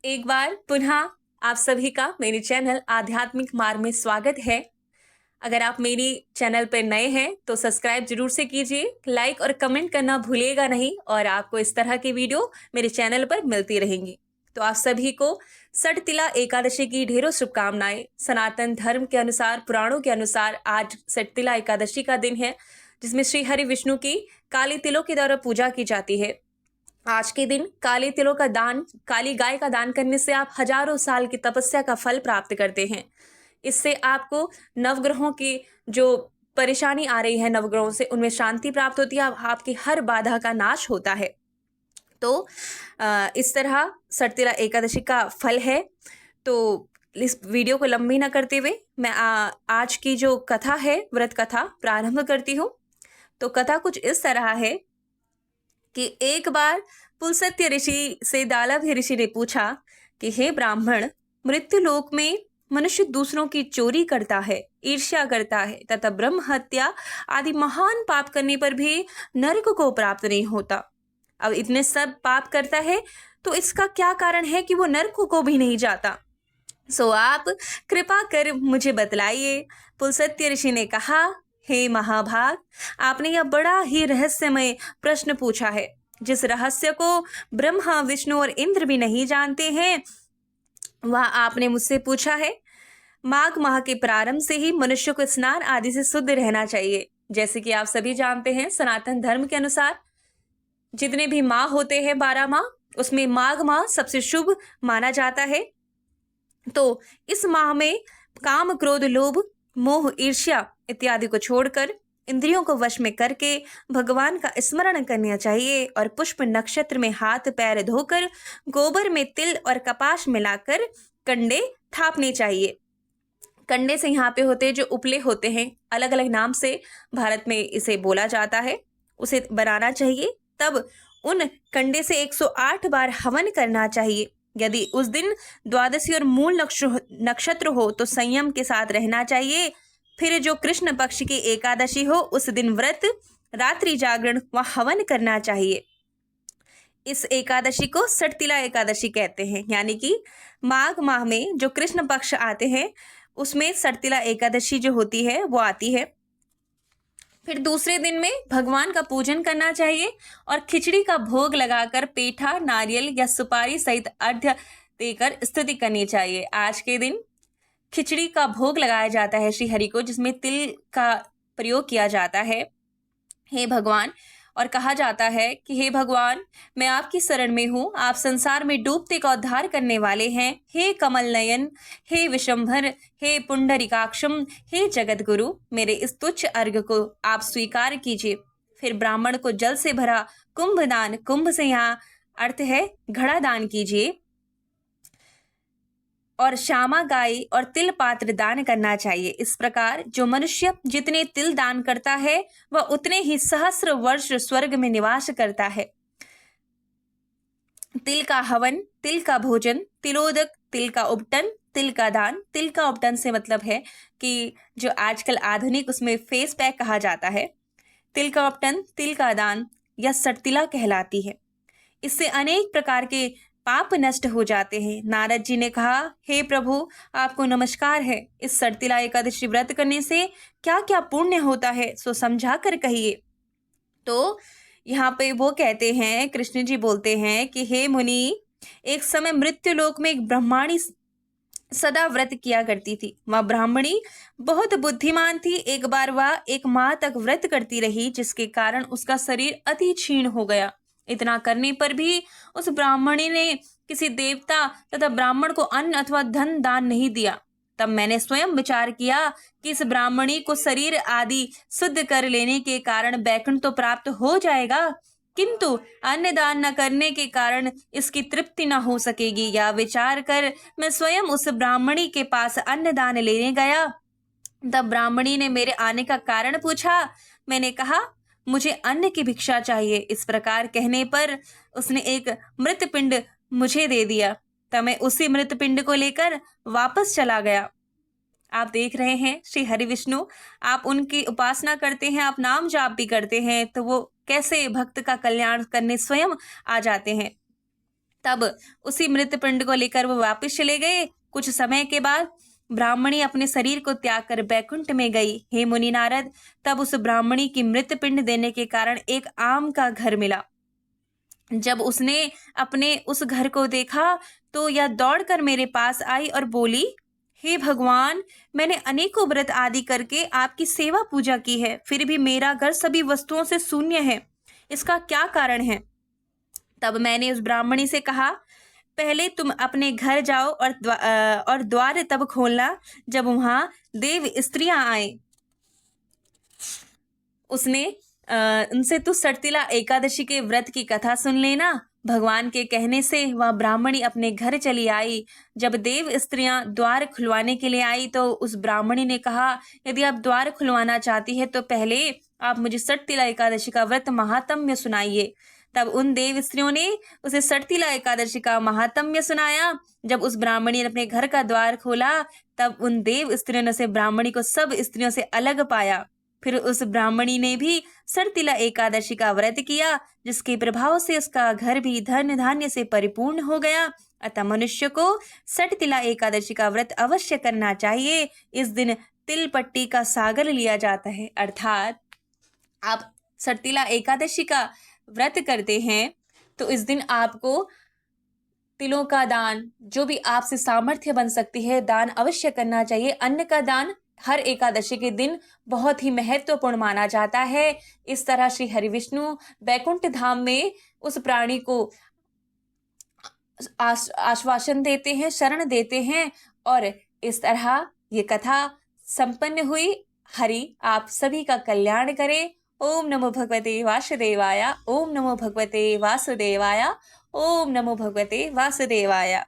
एक बार पुनः आप सभी का मेरे चैनल आध्यात्मिक मार्ग में स्वागत है। अगर आप मेरी चैनल पर नए हैं तो सब्सक्राइब जरूर से कीजिए, लाइक और कमेंट करना भूलिएगा नहीं और आपको इस तरह की वीडियो मेरे चैनल पर मिलती रहेंगी। तो आप सभी को सठतिला एकादशी की ढेरों शुभकामनाएं। सनातन धर्म के अनुसार, पुराणों के अनुसार आज सठतिला एकादशी का दिन है, जिसमें श्री हरि विष्णु की काली तिलों के द्वारा पूजा की जाती है। आज के दिन काले तिलों का दान, काली गाय का दान करने से आप हजारों साल की तपस्या का फल प्राप्त करते हैं। इससे आपको नवग्रहों की जो परेशानी आ रही है, नवग्रहों से उनमें शांति प्राप्त होती है, आपकी हर बाधा का नाश होता है। तो इस तरह सठतिला एकादशी का फल है। तो इस वीडियो को लंबी न करते हुए मैं आज की जो कथा है, व्रत कथा प्रारंभ करती हूँ। तो कथा कुछ इस तरह है कि एक बार पुलस्त्य ऋषि से दालभ ऋषि ने पूछा कि हे ब्राह्मण, मृत्यु लोक में मनुष्य दूसरों की चोरी करता है, ईर्ष्या करता है तथा ब्रह्म हत्या आदि महान पाप करने पर भी नरक को प्राप्त नहीं होता। अब इतने सब पाप करता है तो इसका क्या कारण है कि वो नरक को भी नहीं जाता? सो आप कृपा कर मुझे बतलाइए। पुलस्त्य ऋषि ने कहा, हे महाभाग, आपने यह बड़ा ही रहस्यमय प्रश्न पूछा है, जिस रहस्य को ब्रह्मा, विष्णु और इंद्र भी नहीं जानते हैं, वह आपने मुझसे पूछा है। माघ माह के प्रारंभ से ही मनुष्य को स्नान आदि से शुद्ध रहना चाहिए। जैसे कि आप सभी जानते हैं, सनातन धर्म के अनुसार जितने भी माह होते हैं, 12 माह, उसमें माघ माह सबसे शुभ माना जाता है। तो इस माह में काम, क्रोध, लोभ, मोह, ईर्ष्या इत्यादि को छोड़कर इंद्रियों को वश में करके भगवान का स्मरण करना चाहिए और पुष्प नक्षत्र में हाथ पैर धोकर गोबर में तिल और कपास मिलाकर कंडे थापने चाहिए। कंडे से यहाँ पे होते हैं जो उपले होते हैं, अलग अलग नाम से भारत में इसे बोला जाता है, उसे बनाना चाहिए। तब उन कंडे से 108 बार हवन करना चाहिए। यदि उस दिन द्वादशी और मूल नक्षत्र हो तो संयम के साथ रहना चाहिए। फिर जो कृष्ण पक्ष की एकादशी हो उस दिन व्रत, रात्रि जागरण व हवन करना चाहिए। इस एकादशी को सठतिला एकादशी कहते हैं, यानी कि माघ माह में जो कृष्ण पक्ष आते हैं उसमें सठतिला एकादशी जो होती है वो आती है। फिर दूसरे दिन में भगवान का पूजन करना चाहिए और खिचड़ी का भोग लगाकर पेठा, नारियल या सुपारी सहित अर्घ्य देकर स्तुति करनी चाहिए। आज के दिन खिचड़ी का भोग लगाया जाता है श्री हरि को, जिसमें तिल का प्रयोग किया जाता है। हे भगवान, और कहा जाता है कि हे भगवान, मैं आपकी शरण में हूँ, आप संसार में डूबते का उद्धार करने वाले हैं। हे कमल नयन, हे विशंभर, हे पुंडरीकाक्षम, हे जगत गुरु, मेरे इस तुच्छ अर्घ्य को आप स्वीकार कीजिए। फिर ब्राह्मण को जल से भरा कुंभ दान, कुंभ से यहाँ अर्थ है घड़ा, दान कीजिए और श्यामा गाय और तिल पात्र दान करना चाहिए। इस प्रकार जो मनुष्य जितने तिल दान करता है वह उतने ही सहस्र वर्ष स्वर्ग में निवास करता है। तिल का हवन, तिल का भोजन, तिलोदक, तिल का उपटन, तिल का दान। तिल का उपटन से मतलब है कि जो आजकल आधुनिक उसमें फेस पैक कहा जाता है। तिल का उपटन, तिल का दान यह सठतिला कहलाती है। इससे अनेक प्रकार के पाप नष्ट हो जाते हैं। नारद जी ने कहा, हे प्रभु, आपको नमस्कार है। इस सठतिला एकादशी व्रत करने से क्या क्या पुण्य होता है सो समझा कर कहिए। तो यहाँ पे वो कहते हैं, कृष्ण जी बोलते हैं कि हे मुनि, एक समय मृत्यु लोक में एक ब्राह्मणी सदा व्रत किया करती थी। वह ब्राह्मणी बहुत बुद्धिमान थी। एक बार वह एक माह तक व्रत करती रही, जिसके कारण उसका शरीर अति क्षीण हो गया। इतना करने पर भी उस ब्राह्मणी ने किसी देवता तथा ब्राह्मण को अन्न अथवा धन दान नहीं दिया। तब मैंने स्वयं विचार किया कि इस ब्राह्मणी को शरीर आदि शुद्ध कर लेने के कारण बैकुंठ तो प्राप्त हो जाएगा, किंतु अन्न दान न करने के कारण इसकी तृप्ति न हो सकेगी। यह विचार कर मैं स्वयं उस ब्राह्मणी के पास अन्न दान लेने गया। तब ब्राह्मणी ने मेरे आने का कारण पूछा। मैंने कहा, मुझे अन्न की भिक्षा चाहिए। इस प्रकार कहने पर उसने एक मृत पिंड मुझे दे दिया। तब मैं उसी मृत पिंड को लेकर वापस चला गया। आप देख रहे हैं श्री हरि विष्णु, आप उनकी उपासना करते हैं, आप नाम जाप भी करते हैं, तो वो कैसे भक्त का कल्याण करने स्वयं आ जाते हैं। तब उसी मृत पिंड को लेकर वो वापस चले गए। कुछ समय के बाद ब्राह्मणी अपने शरीर को त्याग कर बैकुंठ में गई। हे मुनि नारद, तब उस ब्राह्मणी की मृत पिंड देने के कारण एक आम का घर मिला। जब उसने अपने उस घर को देखा तो यह दौड़कर मेरे पास आई और बोली, हे भगवान, मैंने अनेकों व्रत आदि करके आपकी सेवा पूजा की है, फिर भी मेरा घर सभी वस्तुओं से शून्य है। इसका क्या कारण है? तब मैंने उस ब्राह्मणी से कहा, पहले तुम अपने घर जाओ और द्वार तब खोलना जब वहां देव स्त्रियां आए। उसने उनसे तू सटतिला एकादशी के व्रत की कथा सुन लेना। भगवान के कहने से वह ब्राह्मणी अपने घर चली आई। जब देव स्त्रियां द्वार खुलवाने के लिए आई तो उस ब्राह्मणी ने कहा, यदि आप द्वार खुलवाना चाहती है तो पहले आप मुझे सटतिला एकादशी का व्रत महात्म्य सुनाइए। तब उन देव स्त्रियों ने उसे सटतिला एकादशी का महात्म्य सुनाया। जब उस ब्राह्मणी ने अपने घर का द्वार खोला तब उन देव स्त्रियों ने उसे ब्राह्मणी को सब स्त्रियों से अलग पाया। फिर उस ब्राह्मणी ने भी सटतिला एकादशी का व्रत किया, जिसके प्रभाव से उसका घर भी धन धान्य से परिपूर्ण हो गया। अतः मनुष्य को सटतिला एकादशी का व्रत अवश्य करना चाहिए। इस दिन तिल पट्टी का सागर लिया जाता है, अर्थात आप सटतिला एकादशी का व्रत करते हैं तो इस दिन आपको तिलों का दान, जो भी आपसे सामर्थ्य बन सकती है, दान अवश्य करना चाहिए। अन्न का दान हर एकादशी के दिन बहुत ही महत्वपूर्ण माना जाता है। इस तरह श्री हरिविष्णु बैकुंठ धाम में उस प्राणी को आश्वासन देते हैं, शरण देते हैं और इस तरह ये कथा संपन्न हुई। हरि आप सभी का कल्याण करे। ओम नमो भगवते वासुदेवाय। ओम नमो भगवते वासुदेवाय। ओम नमो भगवते वासुदेवाय।